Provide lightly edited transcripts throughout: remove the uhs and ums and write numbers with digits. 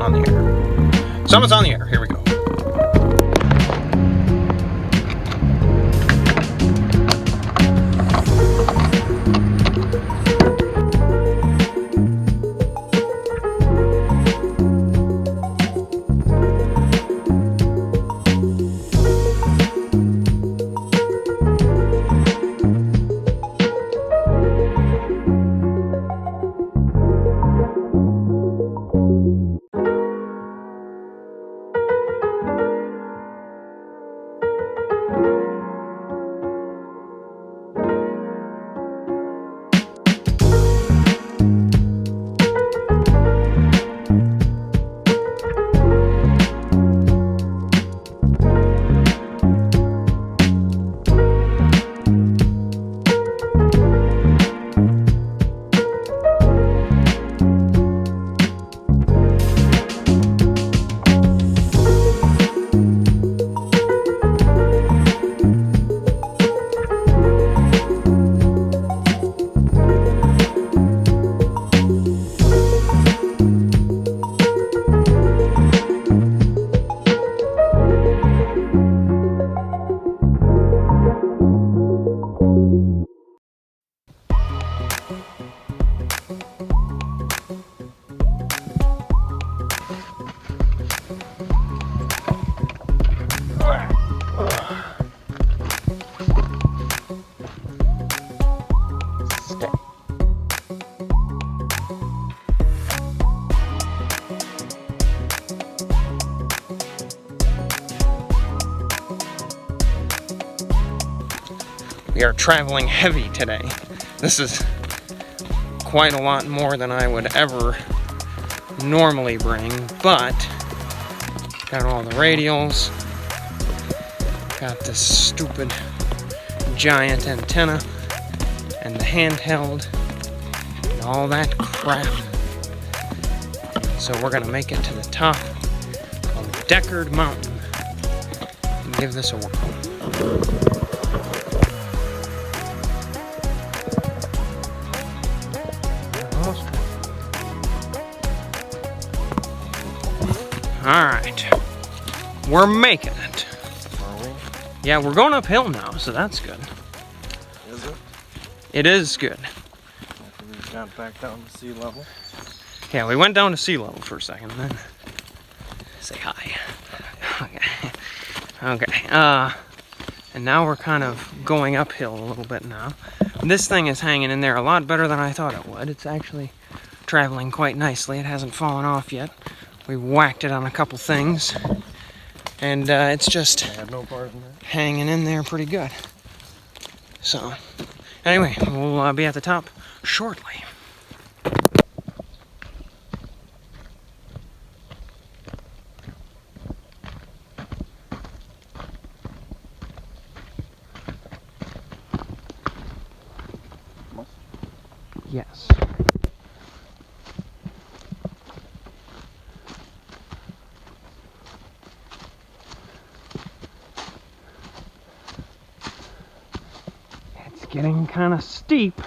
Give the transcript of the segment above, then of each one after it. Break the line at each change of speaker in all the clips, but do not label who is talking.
on the air. Summit's on the air. Here we go. We are traveling heavy today. This is quite a lot more than I would ever normally bring, but got all the radials, got this stupid giant antenna, and the handheld, and all that crap. So we're gonna make it to the top of Deckard Mountain and give this a whirl. Alright, we're making it.
Are we?
Yeah, we're going uphill now, so that's good.
Is it?
It is good.
After we got back down to sea level.
Yeah, we went down to sea level for a second, then say hi. Okay. Okay. And now we're kind of going uphill a little bit now. This thing is hanging in there a lot better than I thought it would. It's actually traveling quite nicely. It hasn't fallen off yet. We whacked it on a couple things, and it's just
no part in that.
Hanging in there pretty good. So, anyway, we'll be at the top shortly. Yes. Getting kind of steep.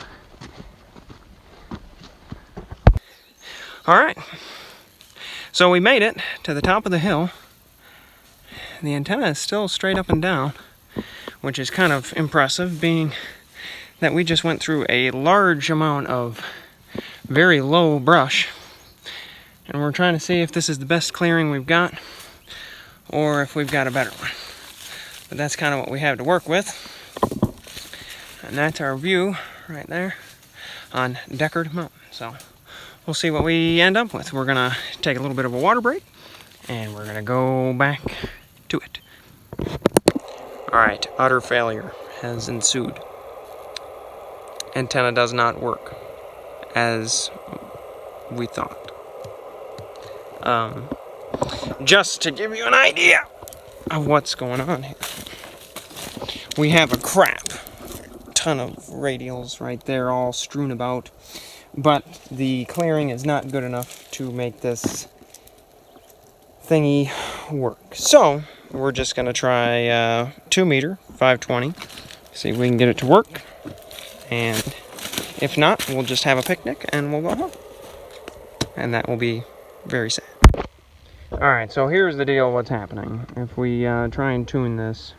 All right, so we made it to the top of the hill. The antenna is still straight up and down, which is kind of impressive, being that we just went through a large amount of very low brush, and we're trying to see if this is the best clearing we've got or if we've got a better one. But that's kind of what we have to work with. And that's our view right there on Deckard Mountain. So we'll see what we end up with. We're gonna take a little bit of a water break and we're gonna go back to it. All right, utter failure has ensued. Antenna does not work as we thought. Just to give you an idea of what's going on here. We have a crap ton of radials right there all strewn about, but the clearing is not good enough to make this thingy work. So we're just gonna try 2 meter 520, see if we can get it to work, and if not, we'll just have a picnic and we'll go home, and that will be very sad. Alright, so here's the deal what's happening. If we try and tune this,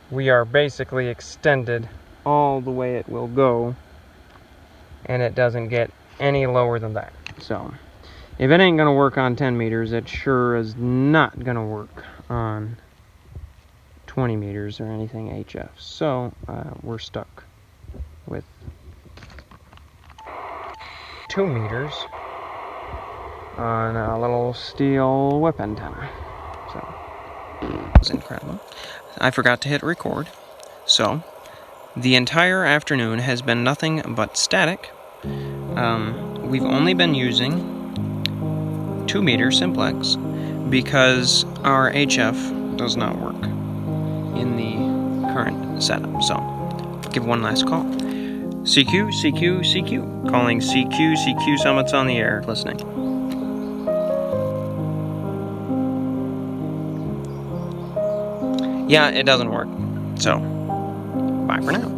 we are basically extended all the way it will go, and it doesn't get any lower than that. So if it ain't gonna work on 10 meters, it sure is not gonna work on 20 meters or anything HF. So we're stuck with 2 meters on a little steel whip antenna. So it was incredible. I forgot to hit record, so the entire afternoon has been nothing but static. We've only been using 2 meter simplex because our HF does not work in the current setup. So give one last call. CQ, CQ, CQ. Calling CQ, CQ Summits on the air. Listening. Yeah, it doesn't work. So, bye for now.